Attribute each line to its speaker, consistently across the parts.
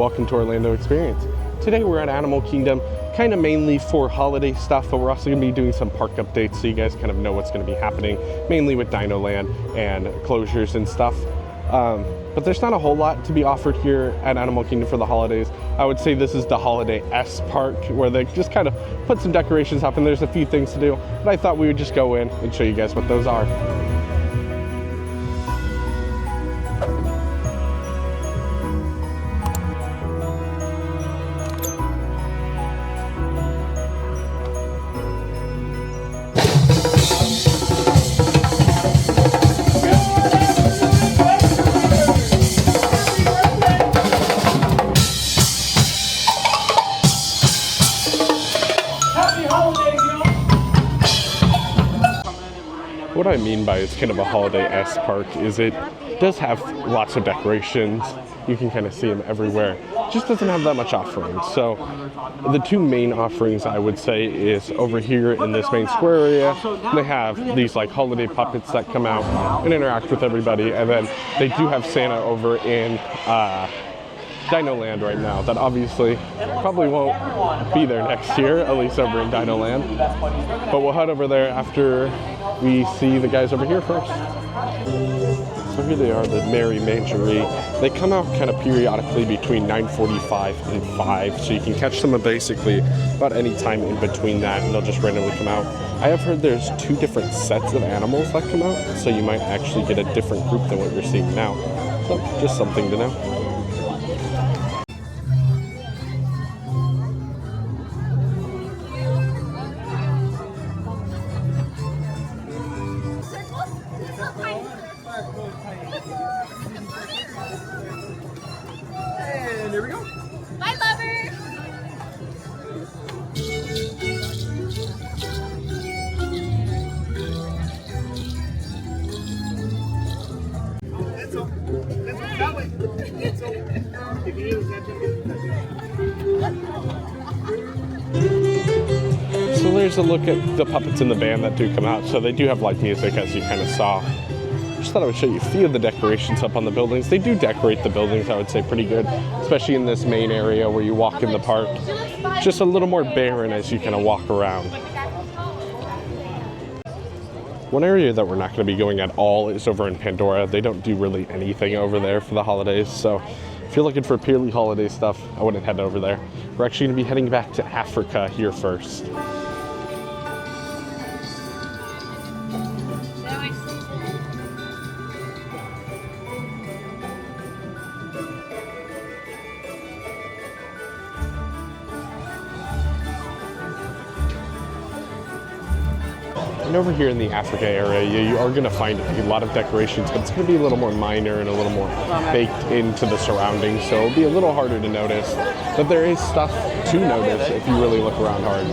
Speaker 1: welcome to Orlando Experience. Today we're at Animal Kingdom, kind of mainly for holiday stuff, but we're also going to be doing some park updates so you guys kind of know what's going to be happening, mainly with Dinoland and closures and stuff. But there's not a whole lot to be offered here at Animal Kingdom for the holidays. I would say this is the Holiday-esque park where they just kind of put some decorations up and there's a few things to do, but I thought we would just go in and show you guys what those are. What I mean by it's kind of a holiday-esque park is it does have lots of decorations. You can kind of see them everywhere. It just doesn't have that much offerings. So the two main offerings I would say is over here in this main square area. They have these like holiday puppets that come out and interact with everybody. And then they do have Santa over in Dinoland right now that obviously probably won't be there next year, at least over in Dinoland. But we'll head over there after we see the guys over here first. So here they are, the Merry Mangerie. They come out kind of periodically between 9:45 and 5, so you can catch them basically about any time in between that, and they'll just randomly come out. I have heard there's 2 different sets of animals that come out, so you might actually get a different group than what you're seeing now. So just something to know.
Speaker 2: And here we go.
Speaker 3: Bye, lover.
Speaker 1: So there's a look at the puppets in the band that do come out. So they do have live music, as you kind of saw. Just thought I would show you a few of the decorations up on the buildings. They do decorate the buildings, I would say, pretty good, especially in this main area where you walk in the park. Just a little more barren as you kind of walk around. One area that we're not going to be going at all is over in Pandora. They don't do really anything over there for the holidays, so if you're looking for purely holiday stuff, I wouldn't head over there. We're actually going to be heading back to Africa here first. And over here in the Africa area, you are going to find a lot of decorations, but it's going to be a little more minor and a little more baked into the surroundings, so it'll be a little harder to notice. But there is stuff to notice if you really look around hard.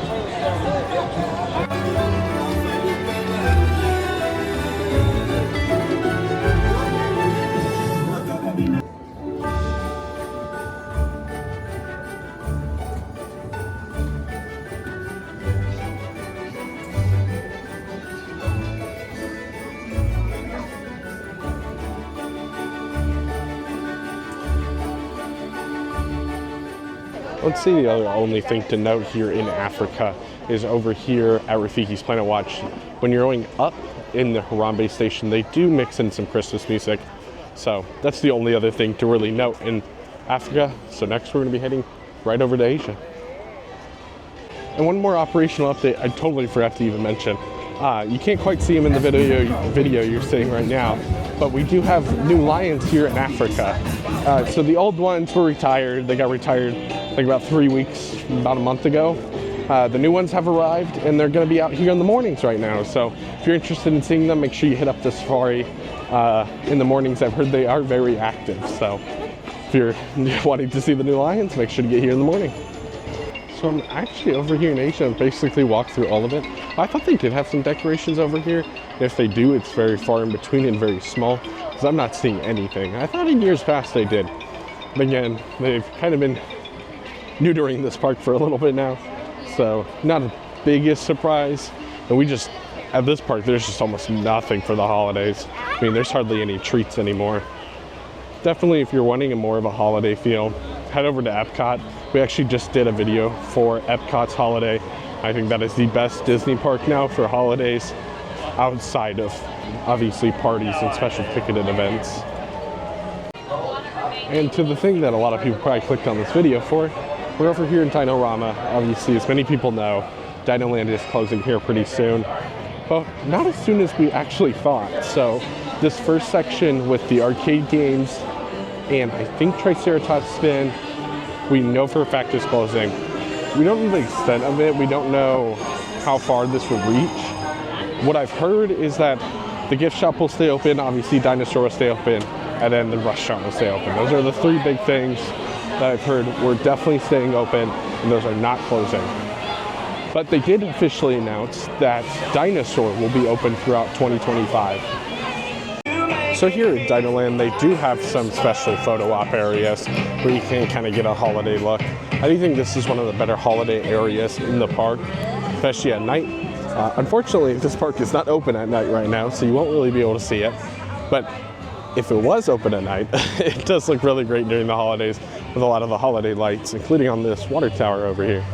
Speaker 1: Let's see, the only thing to note here in Africa is over here at Rafiki's Planet Watch. When you're going up in the Harambe station, they do mix in some Christmas music. So that's the only other thing to really note in Africa. So next we're going to be heading right over to Asia. And one more operational update I totally forgot to even mention. You can't quite see them in the video you're seeing right now, but we do have new lions here in Africa. So the old ones were retired. They got retired like about 3 weeks, about a month ago. The new ones have arrived and they're going to be out here in the mornings right now. So if you're interested in seeing them, make sure you hit up the safari in the mornings. I've heard they are very active. So if you're wanting to see the new lions, make sure to get here in the morning. So I'm actually over here in Asia and basically walked through all of it. I thought they did have some decorations over here. If they do, it's very far in between and very small, because I'm not seeing anything. I thought in years past they did. But again, they've kind of been neutering this park for a little bit now. So not a biggest surprise. And we just, at this park, there's just almost nothing for the holidays. I mean, there's hardly any treats anymore. Definitely if you're wanting a more of a holiday feel, head over to Epcot. We actually just did a video for Epcot's holiday. I think that is the best Disney park now for holidays, outside of obviously parties and special ticketed events. And to the thing that a lot of people probably clicked on this video for, we're over here in Dinorama. Obviously, as many people know, Dinoland is closing here pretty soon. But not as soon as we actually thought. So this first section with the arcade games and I think Triceratops Spin, we know for a fact is closing. We don't know the extent of it. We don't know how far this will reach. What I've heard is that the gift shop will stay open, obviously Dinosaur will stay open, and then the restaurant will stay open. Those are the three big things that I've heard. We're definitely staying open, and those are not closing. But they did officially announce that Dinosaur will be open throughout 2025. So here at Dinoland, they do have some special photo op areas where you can kind of get a holiday look. I do think this is one of the better holiday areas in the park, especially at night. Unfortunately, this park is not open at night right now, so you won't really be able to see it. But if it was open at night, it does look really great during the holidays with a lot of the holiday lights, including on this water tower over here.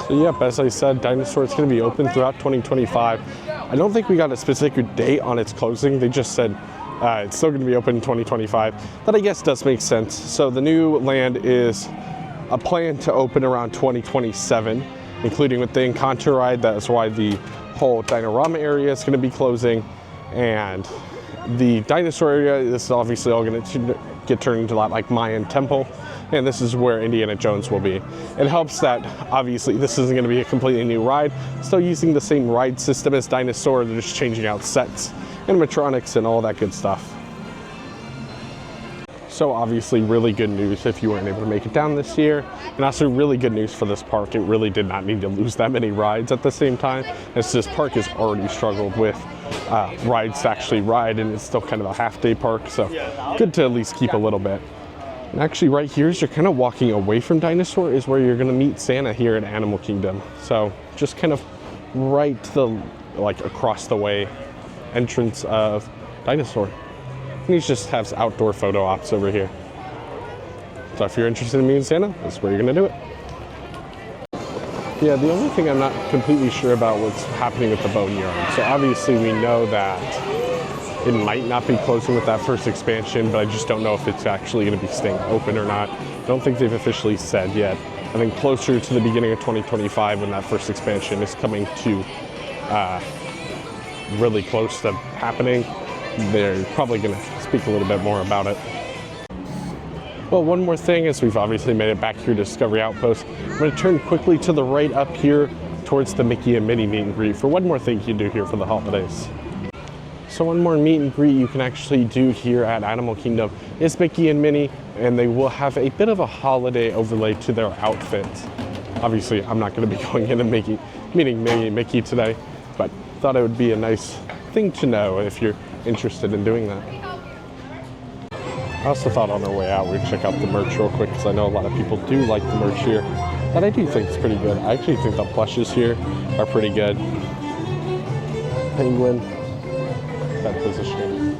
Speaker 1: So yep, as I said, Dinosaur is going to be open throughout 2025. I don't think we got a specific date on its closing. They just said it's still going to be open in 2025. That I guess does make sense. So the new land is a plan to open around 2027, including with the Encanto ride. That's why the whole Dinorama area is going to be closing. And the dinosaur area, this is obviously all going to get turned into a lot like Mayan Temple. And this is where Indiana Jones will be. It helps that obviously this isn't going to be a completely new ride. Still using the same ride system as Dinosaur, they're just changing out sets, animatronics, and all that good stuff. So obviously really good news if you weren't able to make it down this year. And also really good news for this park. It really did not need to lose that many rides at the same time, as this park has already struggled with rides to actually ride, and it's still kind of a half-day park. So good to at least keep a little bit. And actually right here, as you're kind of walking away from Dinosaur, is where you're going to meet Santa here at Animal Kingdom. So just kind of right to the, like across the way entrance of Dinosaur. And he just has outdoor photo ops over here. So if you're interested in meeting Santa, that's where you're going to do it. Yeah, the only thing I'm not completely sure about what's happening with the Boneyard. So obviously we know that it might not be closing with that first expansion, but I just don't know if it's actually going to be staying open or not. I don't think they've officially said yet. I think closer to the beginning of 2025, when that first expansion is coming to really close to happening, they're probably going to speak a little bit more about it. Well, one more thing, as we've obviously made it back here to Discovery Outpost, I'm going to turn quickly to the right up here towards the Mickey and Minnie meet and greet for one more thing you can do here for the holidays. So one more meet and greet you can actually do here at Animal Kingdom is Mickey and Minnie, and they will have a bit of a holiday overlay to their outfits. Obviously, I'm not going to be going in and meeting Minnie and Mickey today, but thought it would be a nice thing to know if you're interested in doing that. I also thought on our way out we'd check out the merch real quick, because I know a lot of people do like the merch here, and I do think it's pretty good. I actually think the plushes here are pretty good. Penguin. That positioning.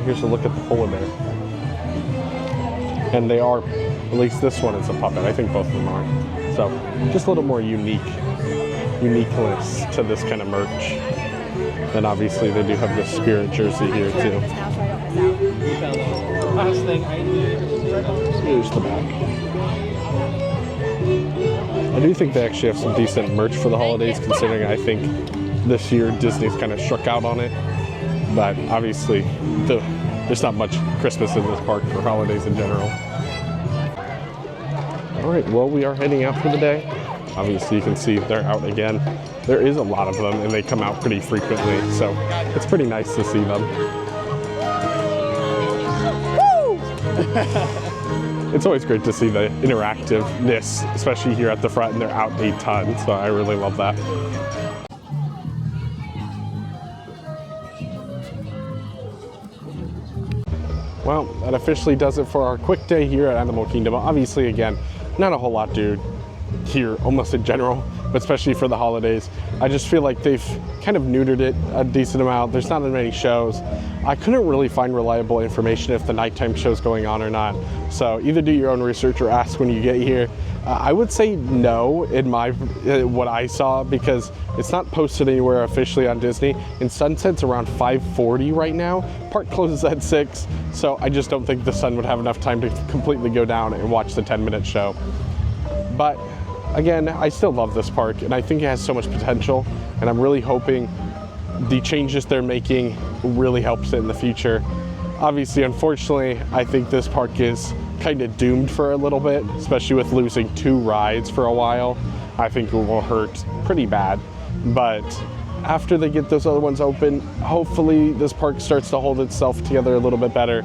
Speaker 1: Here's a look at the polar bear. And they are, at least this one is a puppet. I think both of them are. So just a little more uniqueness to this kind of merch. And obviously they do have the Spirit jersey here too. Last thing I need. Here's the back. I do think they actually have some decent merch for the holidays, considering I think this year Disney's kind of struck out on it. But obviously, there's not much Christmas in this park or holidays in general. All right, well, we are heading out for the day. Obviously, you can see they're out again. There is a lot of them, and they come out pretty frequently, so it's pretty nice to see them. Woo! It's always great to see the interactiveness, especially here at the front, and they're out a ton, so I really love that. Well, that officially does it for our quick day here at Animal Kingdom. Obviously, again, not a whole lot, dude, here almost in general. but especially for the holidays. I just feel like they've kind of neutered it a decent amount. There's not as many shows. I couldn't really find reliable information if the nighttime show's going on or not. So either do your own research or ask when you get here. I would say no in my what I saw, because it's not posted anywhere officially on Disney. And sunset's around 5:40 right now. Park closes at 6, so I just don't think the sun would have enough time to completely go down and watch the 10-minute show. But again, I still love this park, and I think it has so much potential, and I'm really hoping the changes they're making really helps it in the future. Obviously, unfortunately, I think this park is kind of doomed for a little bit, especially with losing 2 rides for a while. I think it will hurt pretty bad. But after they get those other ones open, hopefully this park starts to hold itself together a little bit better.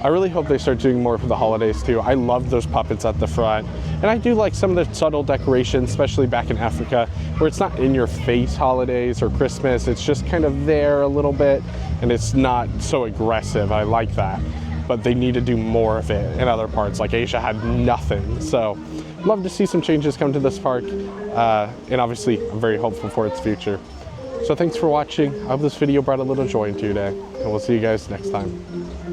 Speaker 1: I really hope they start doing more for the holidays too. I love those puppets at the front. And I do like some of the subtle decorations, especially back in Africa, where it's not in your face holidays or Christmas. It's just kind of there a little bit, and it's not so aggressive. I like that. But they need to do more of it in other parts. Like Asia had nothing. So love to see some changes come to this park. And obviously, I'm very hopeful for its future. So thanks for watching. I hope this video brought a little joy into your day. And we'll see you guys next time.